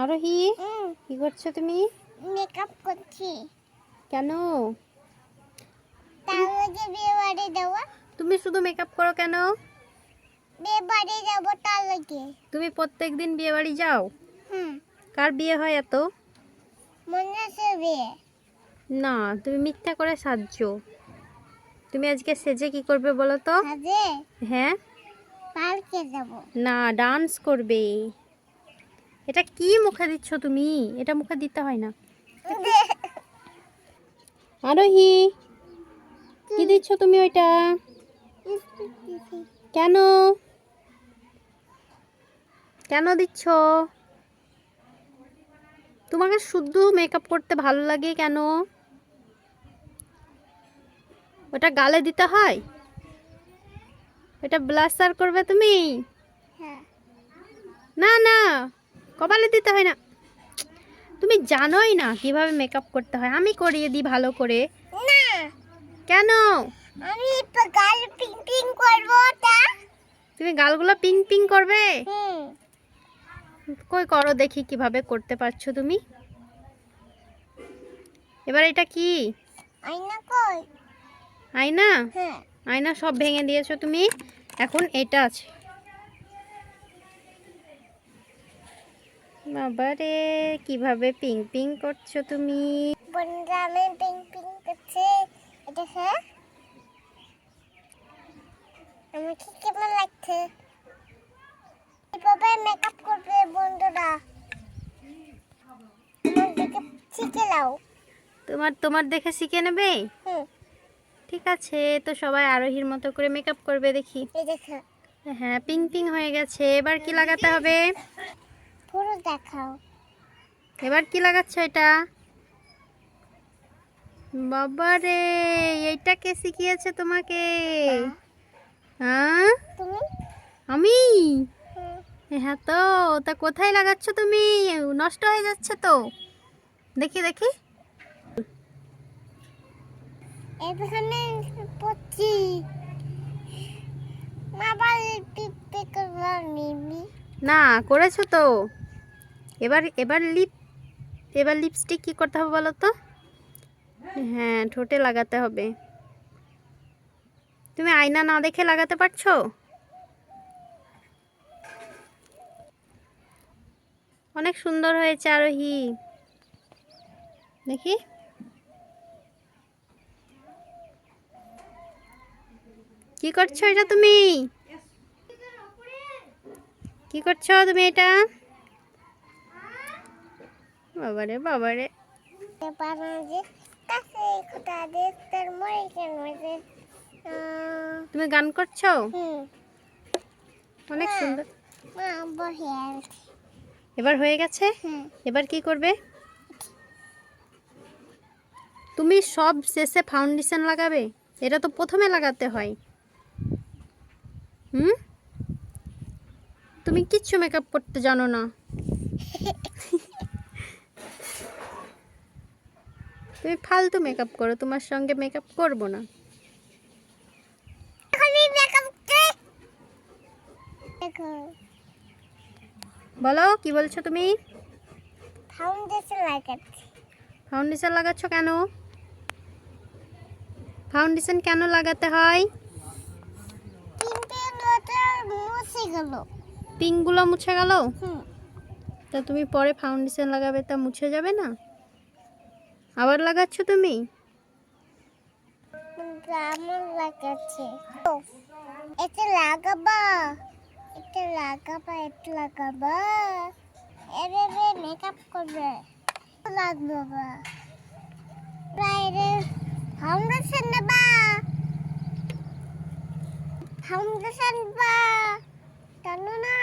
আরোহী, কি করছো তুমি? মেকআপ করছি। কেন? তার আগে বিয়ে বাড়ি যাবো। তুমি শুধু মেকআপ করো কেন? বিয়ে বাড়ি যাবো তার আগে। তুমি প্রত্যেকদিন বিয়ে বাড়ি যাও? হুম। কার বিয়ে হয় এত? মনে আছে বিয়ে? না, তুমি মিথ্যা করে সাজছো। তুমি আজকে সেজে কি করবে বলো তো? সাজে হ্যাঁ? পার্কে যাব। না, ডান্স করবে। এটা কি মুখে দিচ্ছ তুমি? এটা মুখে দিতে হয় না। আরোহী, কি দিচ্ছ তুমি ওইটা? কেন? কেন দিচ্ছ? তোমাকে শুধু মেকআপ করতে ভালো লাগে কেন? ওটা গালে দিতে হয়? এটা ব্লাশার করবে তুমি? হ্যাঁ। না না, কপালে দিতে হয় না। তুমি জানোই না কিভাবে মেকআপ করতে হয়। আমি করিয়ে দিই ভালো করে। না, কেন? আমি গাল পিং পিং করবো তা। তুমি গালগুলো পিং পিং করবে? হুম। কই করো দেখি কিভাবে করতে পারছো তুমি। এবার এটা কি? আয়না কই? আয়না? হ্যাঁ। আয়না সব ভেঙে দিয়েছো তুমি। এখন এটা আছে। বাবারে, কিভাবে পিং পিং করছো তুমি। বন্ধুরা আমি পিং পিং করছি। এটা হ্যাঁ, আমাকে কেমন লাগছে? কিভাবে মেকআপ করবে বন্ধুরা? আমার দেখে শিখে নাও। তোমার দেখে শিখে নেবে? হুম। ঠিক আছে, তো সবাই আরোহীর মতো করে মেকআপ করবে দেখি। এই দেখো। হ্যাঁ, পিং পিং হয়ে গেছে। এবার কি লাগাতে হবে? পুরো দেখাও। এবার কি লাগাচ্ছ এটা? বাবারে, এইটা কে শিখিয়েছে তোমাকে? হ্যাঁ, তুমি? আমি? হুম। হ্যাঁ, তো তা কোথায় লাগাচ্ছ তুমি? নষ্ট হয়ে যাচ্ছে তো। দেখি দেখি। এখানে পড়ছি। আবার পিপে করলাম মিমি। না, করেছো তো। এবার লিপস্টিক কি করতে হবে বলো তো? হ্যাঁ, ঠোঁটে লাগাতে হবে। তুমি আয়না না দেখে লাগাতে পারছো? অনেক সুন্দর হয়েছে আরোহী। দেখি। কি করছো এটা তুমি? কি করছো তুমি এটা? বাবারে বাবারে। যে কাছে কোথা দেখতে মরে কেন যে তুমি গান করছো? হুম। অনেক মা, সুন্দর। মা বহে আছে। এবার হয়ে গেছে? হুম। এবার কি করবে? তুমি সব শেষে ফাউন্ডেশন লাগাবে? এটা তো প্রথমে লাগাতে হয়। হুম? তুমি কিচ্ছু মেকআপ করতে জানো না। তুমি ফালতু মেকআপ করো, তোমার সঙ্গে মেকআপ করব না। আমি মেকআপ দেখো। বলো, কি বলছো তুমি? ফাউন্ডেশন লাগাচ্ছি। ফাউন্ডেশন লাগাচ্ছ কেন? ফাউন্ডেশন কেন লাগাতে হয়? কিন্তু নটা মুছে গেল। পিঙ্কগুলো মুছে গেল? হুম। তা তুমি পরে ফাউন্ডেশন লাগাবে, তা মুছে যাবে না? আবার লাগাচ্ছ তুমি? আমার লাগাচ্ছে। এটা লাগাবা, এটা লাগাবা, এটা লাগাবা। এভাবে মেকআপ করবে। লাগবে বাইরে ফাউন্ডেশন নেবা, ফাউন্ডেশন বা জানো না।